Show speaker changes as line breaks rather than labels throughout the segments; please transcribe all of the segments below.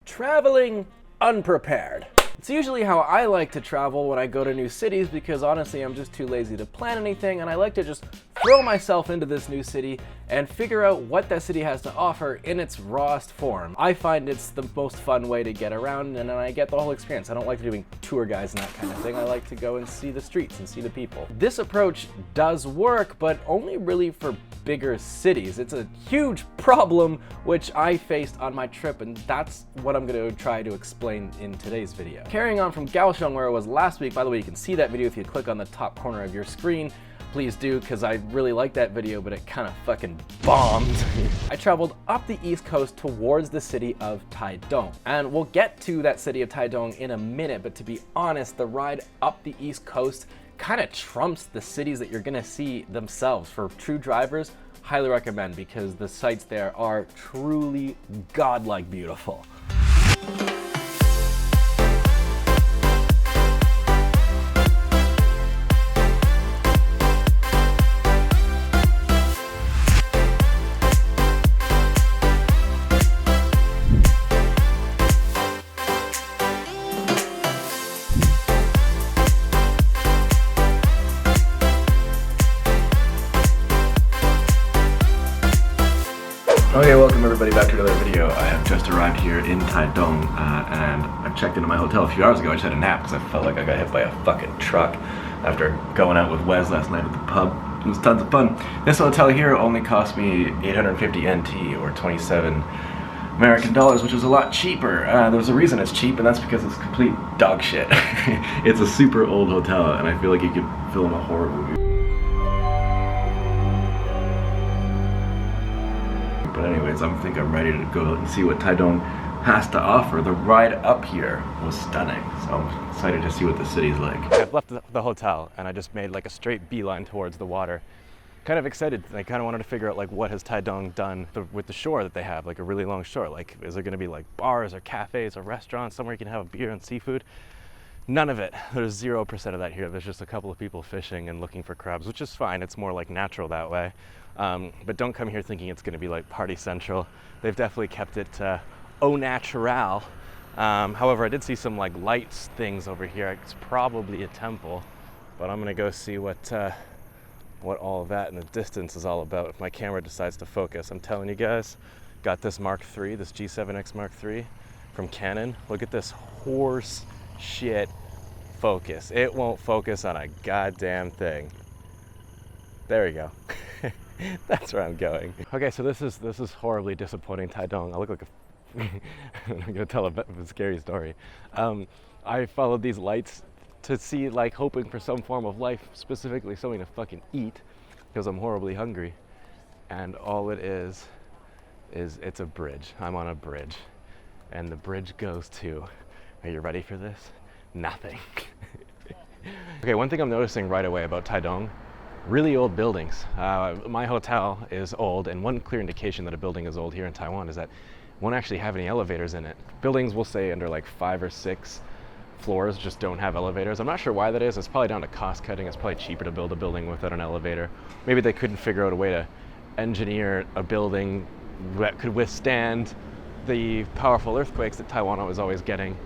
Traveling unprepared. It's usually how I like to travel when I go to new cities because honestly I'm just too lazy to plan anything, and I like to just throw myself into this new city and figure out what that city has to offer in its rawest form. I find it's the most fun way to get around, and then I get the whole experience. I don't like doing tour guides and that kind of thing. I like to go and see the streets and see the people. This approach does work, but only really for bigger cities. It's a huge problem which I faced on my trip, and that's what I'm going to try to explain in today's video. Carrying on from Kaohsiung, where I was last week, by the way, you can see that video if you click on the top corner of your screen. Please do, because I really liked that video, but it kind of fucking bombed. I traveled up the east coast towards the city of Taitung, and we'll get to that city of Taitung in a minute, but to be honest, the ride up the east coast kind of trumps the cities that you're gonna see themselves. For true drivers, highly recommend, because the sights there are truly godlike beautiful. Okay, welcome everybody back to another video. I have just arrived here in Taitung, and I checked into my hotel a few hours ago. I just had a nap because I felt like I got hit by a fucking truck after going out with Wes last night at the pub. It was tons of fun. This hotel here only cost me 850 NT, or 27 American dollars, which is a lot cheaper. There's a reason it's cheap, and that's because it's complete dog shit. It's a super old hotel, and I feel like you could film a horror movie. But anyways, I think I'm ready to go and see what Taitung has to offer. The ride up here was stunning, so I'm excited to see what the city's like.
I've left the hotel and I just made like a straight beeline towards the water. Kind of excited. I kind of wanted to figure out like what has Taitung done with the shore that they have, like a really long shore. Like, is there going to be like bars or cafes or restaurants somewhere you can have a beer and seafood? None of it. There's 0% of that here. There's just a couple of people fishing and looking for crabs, which is fine. It's more like natural that way. But don't come here thinking it's going to be like party central. They've definitely kept it au natural. However, I did see some like lights things over here. It's probably a temple, but I'm going to go see what all of that in the distance is all about if my camera decides to focus. I'm telling you guys, got this Mark III, this G7X Mark III from Canon. Look at this horse shit focus. It won't focus on a goddamn thing. There we go. That's where I'm going. Okay, so this is horribly disappointing Taitung. I look like I'm gonna tell a scary story. I followed these lights to see, like, hoping for some form of life, specifically something to fucking eat, because I'm horribly hungry. And all it is it's a bridge. I'm on a bridge, and the bridge goes to, are you ready for this? Nothing. Okay, one thing I'm noticing right away about Taitung, really old buildings. My hotel is old, and one clear indication that a building is old here in Taiwan is that it won't actually have any elevators in it. Buildings, will say, under like 5 or 6 floors just don't have elevators. I'm not sure why that is. It's probably down to cost cutting. It's probably cheaper to build a building without an elevator. Maybe they couldn't figure out a way to engineer a building that could withstand the powerful earthquakes that Taiwan was always getting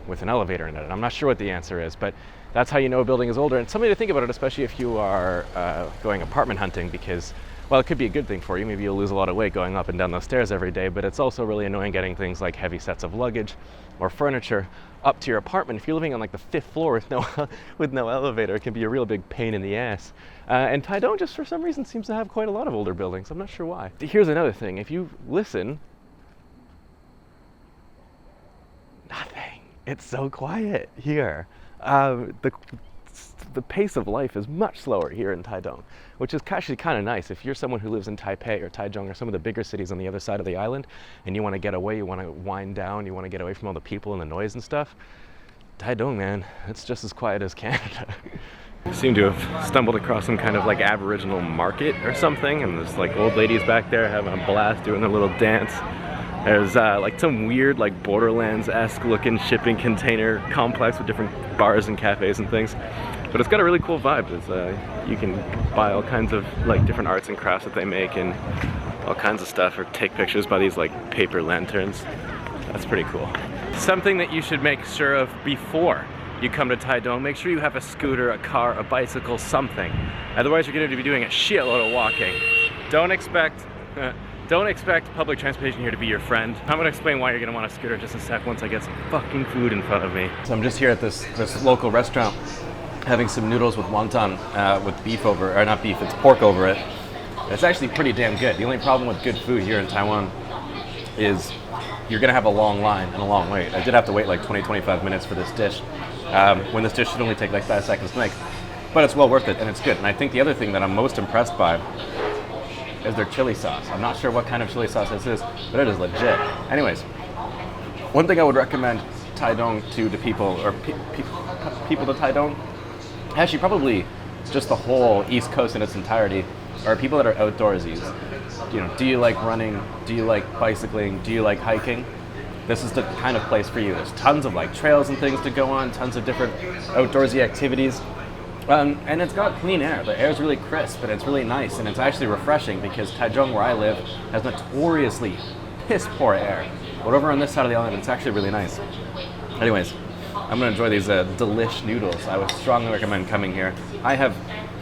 with an elevator in it. And I'm not sure what the answer is, but that's how you know a building is older. And something to think about it, especially if you are going apartment hunting, because, well, it could be a good thing for you. Maybe you'll lose a lot of weight going up and down those stairs every day, but it's also really annoying getting things like heavy sets of luggage or furniture up to your apartment. If you're living on like the 5th floor with no elevator, it can be a real big pain in the ass. And Taitung just for some reason seems to have quite a lot of older buildings. I'm not sure why. Here's another thing. If you listen, nothing. It's so quiet here. The pace of life is much slower here in Taitung, which is actually kind of nice. If you're someone who lives in Taipei or Taichung or some of the bigger cities on the other side of the island, and you want to get away, you want to wind down, you want to get away from all the people and the noise and stuff, Taitung, man, it's just as quiet as Canada. I seem to have stumbled across some kind of like Aboriginal market or something, and there's like old ladies back there having a blast doing their little dance. There's like some weird like Borderlands-esque looking shipping container complex with different bars and cafes and things. But it's got a really cool vibe. It's, you can buy all kinds of like different arts and crafts that they make and all kinds of stuff, or take pictures by these like paper lanterns. That's pretty cool. Something that you should make sure of before you come to Taitung, make sure you have a scooter, a car, a bicycle, something. Otherwise you're going to be doing a shitload of walking. Don't expect public transportation here to be your friend. I'm going to explain why you're going to want a scooter in just a sec once I get some fucking food in front of me. So I'm just here at this local restaurant having some noodles with wonton with beef over, or not beef, it's pork over it. It's actually pretty damn good. The only problem with good food here in Taiwan is you're going to have a long line and a long wait. I did have to wait like 20-25 minutes for this dish, when this dish should only take like 5 seconds to make. But it's well worth it and it's good. And I think the other thing that I'm most impressed by is their chili sauce. I'm not sure what kind of chili sauce this is, but it is legit. Anyways, one thing I would recommend Taitung to the people, or people to Taitung, actually probably just the whole East Coast in its entirety, are people that are outdoorsies. You know, do you like running? Do you like bicycling? Do you like hiking? This is the kind of place for you. There's tons of like trails and things to go on, tons of different outdoorsy activities. And it's got clean air. The air is really crisp and it's really nice and it's actually refreshing because Taichung, where I live, has notoriously piss poor air. But over on this side of the island, it's actually really nice. Anyways, I'm gonna enjoy these delish noodles. I would strongly recommend coming here. I have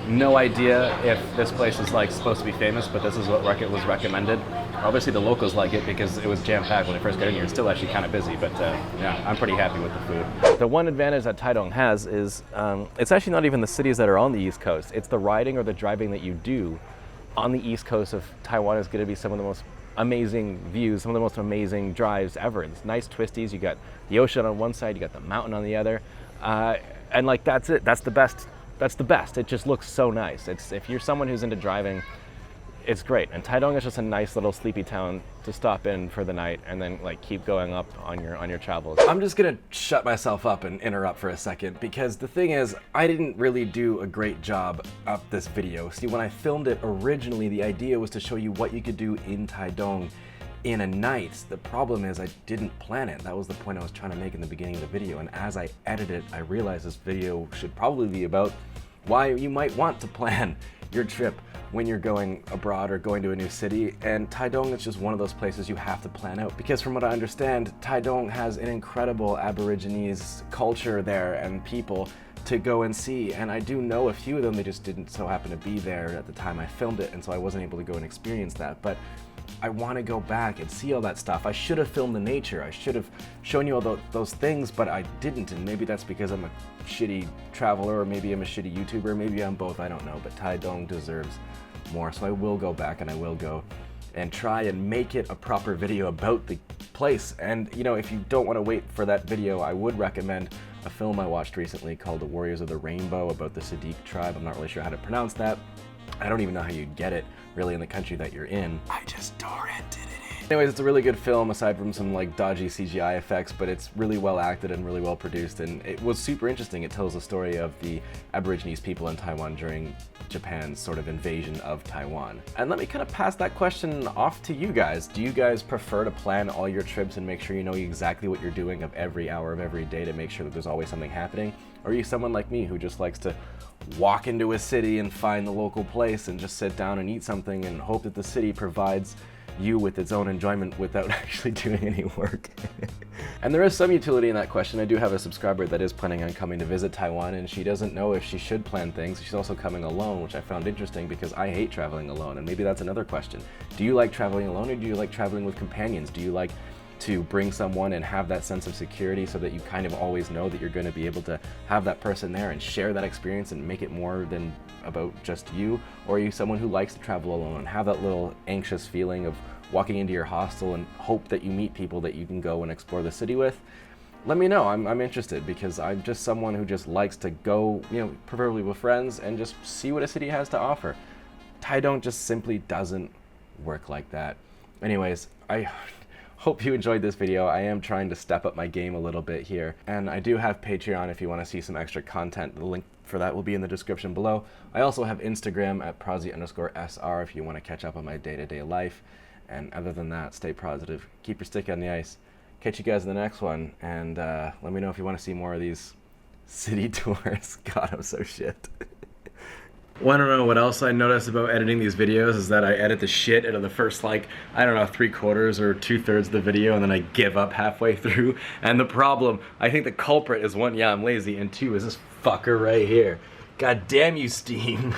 no idea if this place is like supposed to be famous, but this is what was recommended. Obviously the locals like it because it was jam-packed when I first got in here. It's still actually kind of busy, but yeah, I'm pretty happy with the food. The one advantage that Taitung has is it's actually not even the cities that are on the East Coast. It's the riding or the driving that you do on the East Coast of Taiwan is going to be some of the most amazing views, some of the most amazing drives ever. It's nice twisties. You got the ocean on one side, you got the mountain on the other, and like that's it. That's the best. That's the best. It just looks so nice. If you're someone who's into driving, it's great. And Taitung is just a nice little sleepy town to stop in for the night and then like keep going up on your travels.
I'm just gonna shut myself up and interrupt for a second because the thing is, I didn't really do a great job up this video. See, when I filmed it originally, the idea was to show you what you could do in Taitung in a night. The problem is I didn't plan it. That was the point I was trying to make in the beginning of the video. And as I edited it, I realized this video should probably be about why you might want to plan your trip when you're going abroad or going to a new city. And Taitung is just one of those places you have to plan out because from what I understand, Taitung has an incredible Aborigines culture there and people to go and see. And I do know a few of them, they just didn't so happen to be there at the time I filmed it, and so I wasn't able to go and experience that. But I want to go back and see all that stuff. I should have filmed the nature. I should have shown you all those things, but I didn't. And maybe that's because I'm a shitty traveler, or maybe I'm a shitty YouTuber. Maybe I'm both, I don't know. But Taitung deserves more. So I will go back and I will go and try and make it a proper video about the place. And you know, if you don't want to wait for that video, I would recommend a film I watched recently called The Warriors of the Rainbow about the Sadiq tribe. I'm not really sure how to pronounce that. I don't even know how you'd get it really in the country that you're in. I just torrented it in. Anyways, it's a really good film aside from some like dodgy CGI effects, but it's really well acted and really well produced, and it was super interesting. It tells the story of the Aborigines people in Taiwan during Japan's sort of invasion of Taiwan. And let me kind of pass that question off to you guys. Do you guys prefer to plan all your trips and make sure you know exactly what you're doing of every hour of every day to make sure that there's always something happening? Or are you someone like me who just likes to walk into a city and find the local place and just sit down and eat something and hope that the city provides you with its own enjoyment without actually doing any work? And there is some utility in that question. I do have a subscriber that is planning on coming to visit Taiwan, and she doesn't know if she should plan things. She's also coming alone, which I found interesting because I hate traveling alone, and maybe that's another question. Do you like traveling alone, or do you like traveling with companions? Do you like to bring someone and have that sense of security so that you kind of always know that you're going to be able to have that person there and share that experience and make it more than about just you? Or are you someone who likes to travel alone and have that little anxious feeling of walking into your hostel and hope that you meet people that you can go and explore the city with? Let me know. I'm interested because I'm just someone who just likes to go, you know, preferably with friends and just see what a city has to offer. Taitung just simply doesn't work like that. Anyways, I hope you enjoyed this video. I am trying to step up my game a little bit here. And I do have Patreon if you want to see some extra content. The link for that will be in the description below. I also have Instagram at Prozzie_SR if you want to catch up on my day-to-day life. And other than that, stay positive. Keep your stick on the ice. Catch you guys in the next one. And let me know if you want to see more of these city tours. God, I'm so shit. Wanna know what else I notice about editing these videos is that I edit the shit out of the first, like, I don't know, 3/4 or 2/3 of the video, and then I give up halfway through. And the problem, I think the culprit is one, yeah, I'm lazy, and two is this fucker right here. God damn you, Steam.